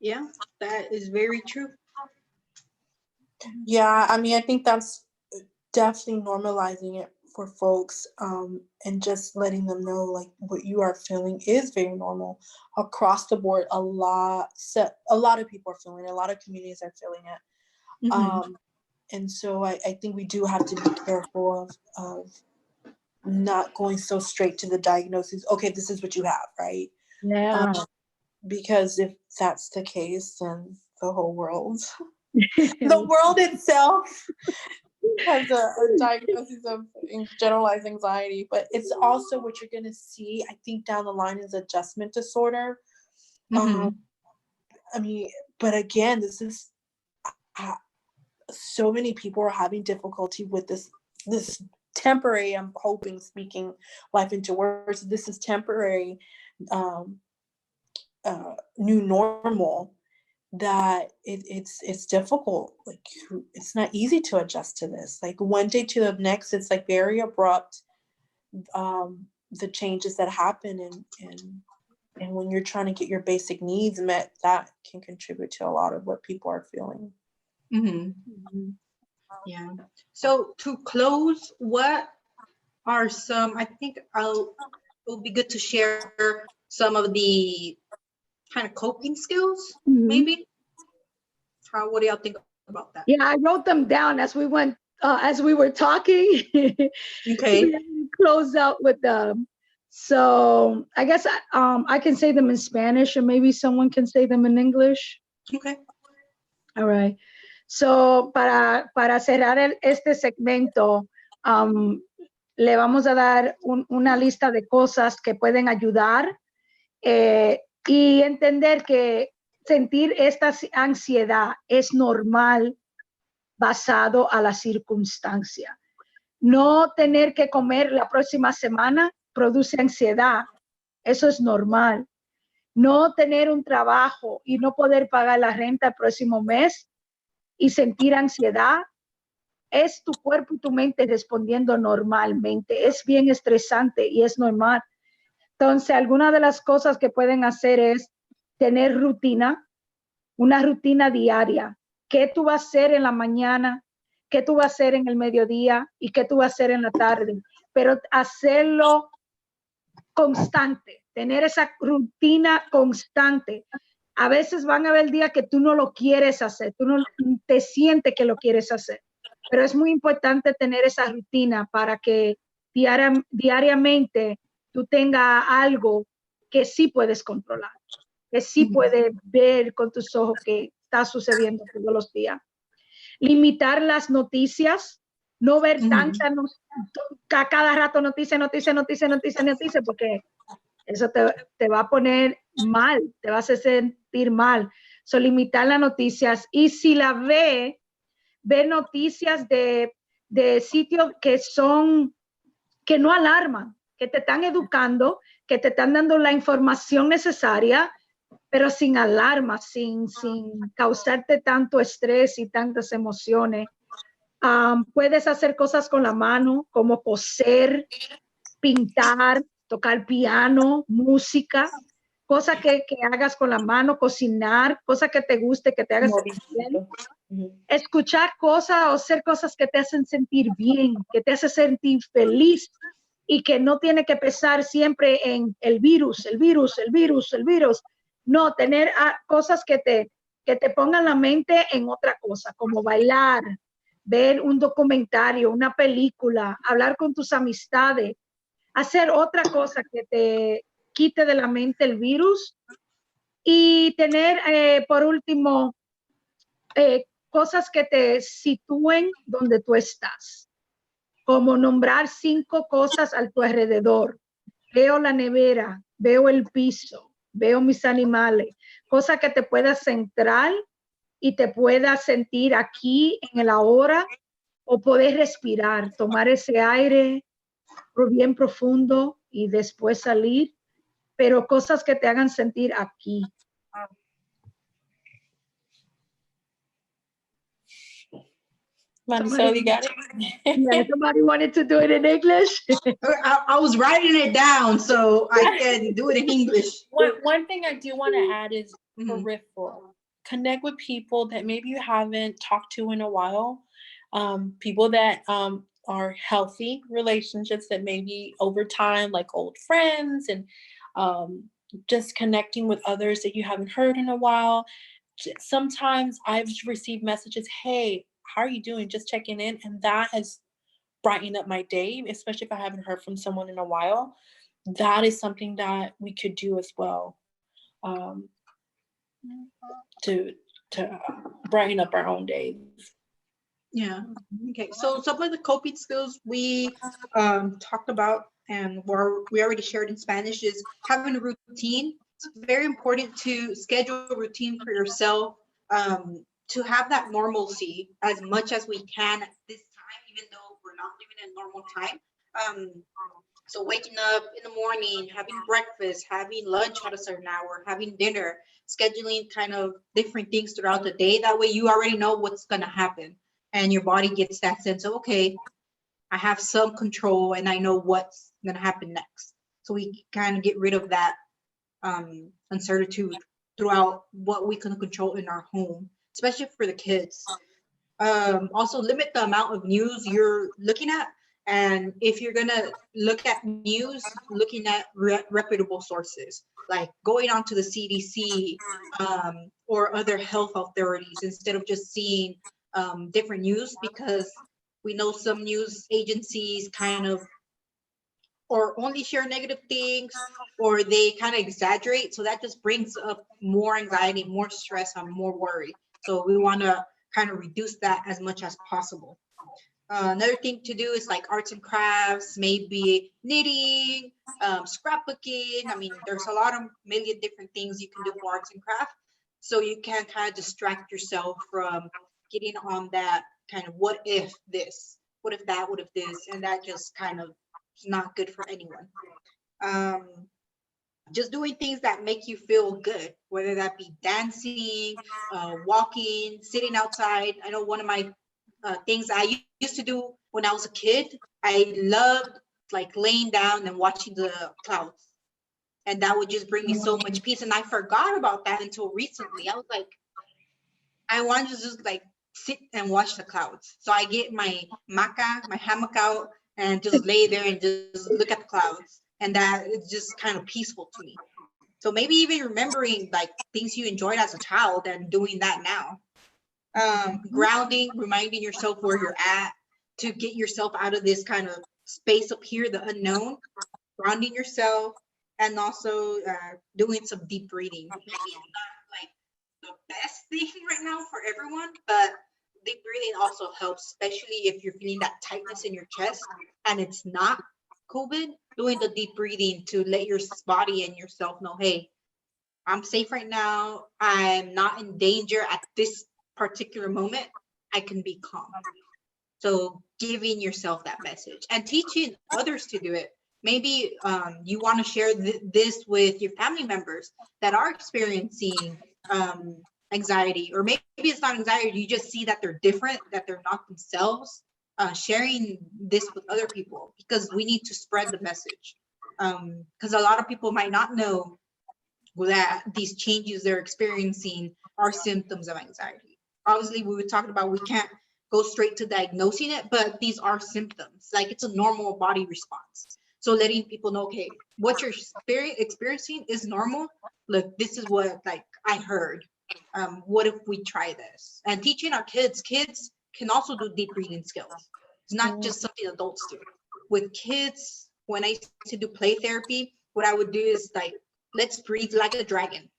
Yeah, that is very true. Yeah, I mean, I think that's definitely normalizing it for folks, and just letting them know like what you are feeling is very normal across the board. A lot of people are feeling it. A lot of communities are feeling it. And so I think we do have to be careful of not going so straight to the diagnosis. Okay, this is what you have, right? Yeah. Because if that's the case, then the whole world, the world itself has a diagnosis of generalized anxiety. But it's also what you're going to see, I think, down the line is adjustment disorder. I mean, but again, this is so many people are having difficulty with this temporary, I'm hoping, speaking life into words, this is temporary new normal, that it's difficult. Like, it's not easy to adjust to this. Like, one day to the next, it's like very abrupt, the changes that happen, and when you're trying to get your basic needs met, that can contribute to a lot of what people are feeling. Yeah. So to close, what are some, I think it will be good to share some of the kind of coping skills, maybe. What do y'all think about that? Yeah, I wrote them down as we went, as we were talking. Okay. We close out with them. So I guess I can say them in Spanish, or maybe someone can say them in English. Okay. All right. So para cerrar este segmento, le vamos a dar una lista de cosas que pueden ayudar, y entender que sentir esta ansiedad es normal basado a la circunstancia. No tener que comer la próxima semana produce ansiedad. Eso es normal. No tener un trabajo y no poder pagar la renta el próximo mes y sentir ansiedad es tu cuerpo y tu mente respondiendo normalmente. Es bien estresante y es normal. Entonces, algunas de las cosas que pueden hacer es tener rutina, una rutina diaria. ¿Qué tú vas a hacer en la mañana? ¿Qué tú vas a hacer en el mediodía? ¿Y qué tú vas a hacer en la tarde? Pero hacerlo constante, tener esa rutina constante. A veces van a haber días que tú no lo quieres hacer, tú no te sientes que lo quieres hacer, pero es muy importante tener esa rutina para que diariamente tú tengas algo que sí puedes controlar, que sí puedes ver con tus ojos que está sucediendo todos los días. Limitar las noticias, no ver tanta, cada rato noticia, porque eso te va a poner mal, te vas a sentir mal. So, limitar las noticias, y si la ve noticias de sitios que no alarman, que te están educando, que te están dando la información necesaria, pero sin alarma, sin causarte tanto estrés y tantas emociones. Puedes hacer cosas con la mano, como coser, pintar, tocar piano, música, cosas que hagas con la mano, cocinar, cosas que te guste, que te hagas sentir bien. Escuchar cosas o hacer cosas que te hacen sentir bien, que te hacen sentir feliz, y que no tiene que pensar siempre en el virus. No, tener cosas que te pongan la mente en otra cosa, como bailar, ver un documentario, una película, hablar con tus amistades, hacer otra cosa que te quite de la mente el virus, y tener, por último, cosas que te sitúen donde tú estás, como nombrar 5 cosas a tu alrededor. Veo la nevera, veo el piso, veo mis animales, cosas que te puedas centrar y te puedas sentir aquí en el ahora, o poder respirar, tomar ese aire bien profundo y después salir, pero cosas que te hagan sentir aquí. Marisol, got it? Yeah, somebody wanted to do it in English. I was writing it down so I can do it in English. One thing I do want to add is peripheral. Connect with people that maybe you haven't talked to in a while. People that are healthy relationships that maybe over time, like old friends and just connecting with others that you haven't heard in a while. Sometimes I've received messages, hey, how are you doing? Just checking in. And that has brightened up my day, especially if I haven't heard from someone in a while. That is something that we could do as well, to brighten up our own days. Yeah. Okay. So some of the coping skills we talked about and we already shared in Spanish is having a routine. It's very important to schedule a routine for yourself, to have that normalcy as much as we can at this time, even though we're not living in normal time. So waking up in the morning, having breakfast, having lunch at a certain hour, having dinner, scheduling kind of different things throughout the day. That way you already know what's going to happen. And your body gets that sense of, okay, I have some control and I know what's going to happen next. So we kind of get rid of that uncertainty throughout what we can control in our home, especially for the kids. Also limit the amount of news you're looking at. And if you're going to look at news, looking at reputable sources, like going on to the CDC or other health authorities, instead of just seeing different news, because we know some news agencies kind of or only share negative things, or they kind of exaggerate. So that just brings up more anxiety, more stress, and more worry. So we want to kind of reduce that as much as possible. Another thing to do is like arts and crafts, maybe knitting, scrapbooking. I mean, there's a lot of million different things you can do for arts and crafts. So you can kind of distract yourself from getting on that kind of what if this, what if that, what if this, and that just kind of is not good for anyone. Just doing things that make you feel good, whether that be dancing, walking, sitting outside. I know one of my things I used to do when I was a kid, I loved like laying down and watching the clouds. And that would just bring me so much peace. And I forgot about that until recently. I was like, I want to just like sit and watch the clouds. So I get my hammock out and just lay there and just look at the clouds. And that is just kind of peaceful to me. So maybe even remembering like things you enjoyed as a child and doing that now. Grounding, reminding yourself where you're at to get yourself out of this kind of space up here, the unknown, grounding yourself, and also doing some deep breathing. Maybe it's not like the best thing right now for everyone, but deep breathing also helps, especially if you're feeling that tightness in your chest and it's not COVID. Doing the deep breathing to let your body and yourself know, hey, I'm safe right now. I'm not in danger at this particular moment. I can be calm. So giving yourself that message and teaching others to do it. Maybe you want to share this with your family members that are experiencing anxiety, or maybe it's not anxiety, you just see that they're different, that they're not themselves. Sharing this with other people, because we need to spread the message, because a lot of people might not know that these changes they're experiencing are symptoms of anxiety. Obviously, we were talking about we can't go straight to diagnosing it, but these are symptoms. Like, it's a normal body response. So letting people know, okay, what you're experiencing is normal. Look, this is what like I heard. What if we try this? And teaching our kids can also do deep breathing skills. It's not just something adults do. With kids, when I used to do play therapy, what I would do is like, let's breathe like a dragon.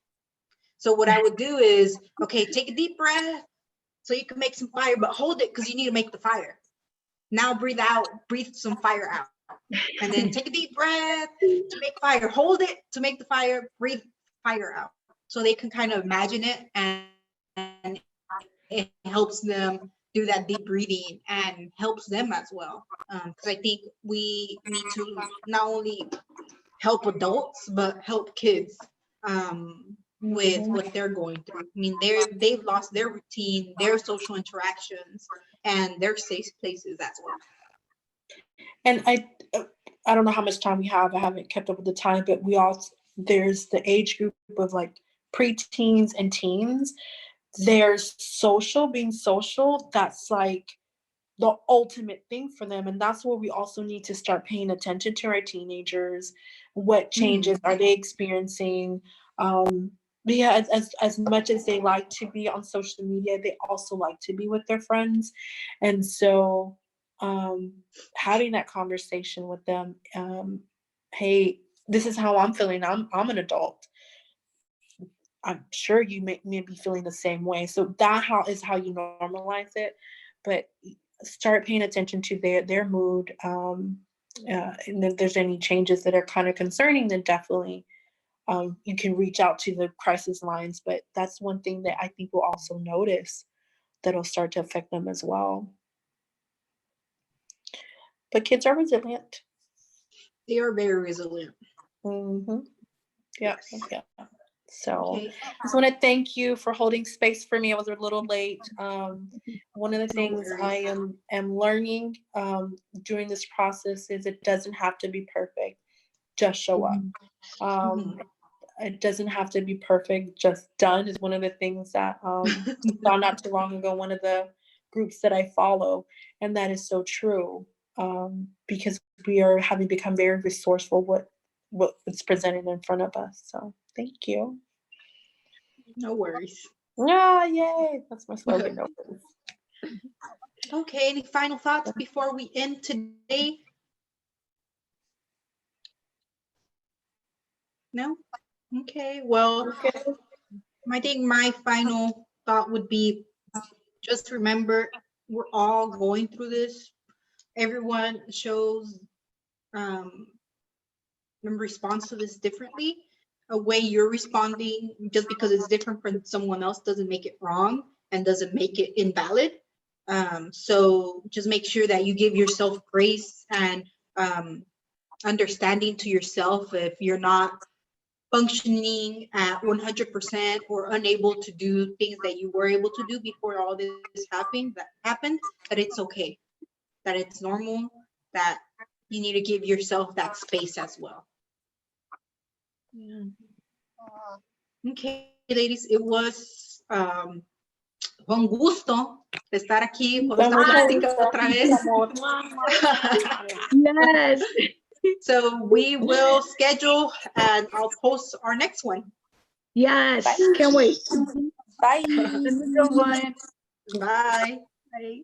So what I would do is, okay, take a deep breath so you can make some fire, but hold it because you need to make the fire. Now breathe out, breathe some fire out. And then take a deep breath to make fire, hold it to make the fire, breathe fire out. So they can kind of imagine it, and it helps them do that deep breathing and helps them as well. Because I think we need to not only help adults, but help kids with what they're going through. I mean, they've lost their routine, their social interactions, and their safe places as well. And I don't know how much time we have. I haven't kept up with the time, but there's the age group of like preteens and teens. There's being social. That's like the ultimate thing for them. And that's where we also need to start paying attention to our teenagers. What changes are they experiencing? Yeah, as much as they like to be on social media, they also like to be with their friends. And so having that conversation with them, hey, this is how I'm feeling. I'm an adult. I'm sure you may be feeling the same way. So that is how you normalize it. But start paying attention to their mood. And if there's any changes that are kind of concerning, then definitely you can reach out to the crisis lines. But that's one thing that I think we'll also notice that'll start to affect them as well. But kids are resilient. They are very resilient. Mm-hmm. Yeah. Yes. Yeah. So Okay. I just want to thank you for holding space for me. I was a little late. One of the things I am learning during this process is it doesn't have to be perfect. Just show up. It doesn't have to be perfect. Just done is one of the things that found out too long ago, one of the groups that I follow. And that is so true because we are having become very resourceful what's presented in front of us. So thank you. No worries. Yeah, yay. That's my slogan. No worries. Okay, any final thoughts before we end today? No? Okay, well, I think my final thought would be just remember we're all going through this. Everyone shows response to this differently. A way you're responding just because it's different from someone else doesn't make it wrong and doesn't make it invalid. So just make sure that you give yourself grace and understanding to yourself if you're not functioning at 100% or unable to do things that you were able to do before all this happened, that it's okay, that it's normal, that you need to give yourself that space as well. Okay, ladies, it was un gusto estar aquí con esta plática otra vez. Yes. So we will schedule and I'll post our next one. Yes. Can't wait. Bye. Bye. Bye. Bye.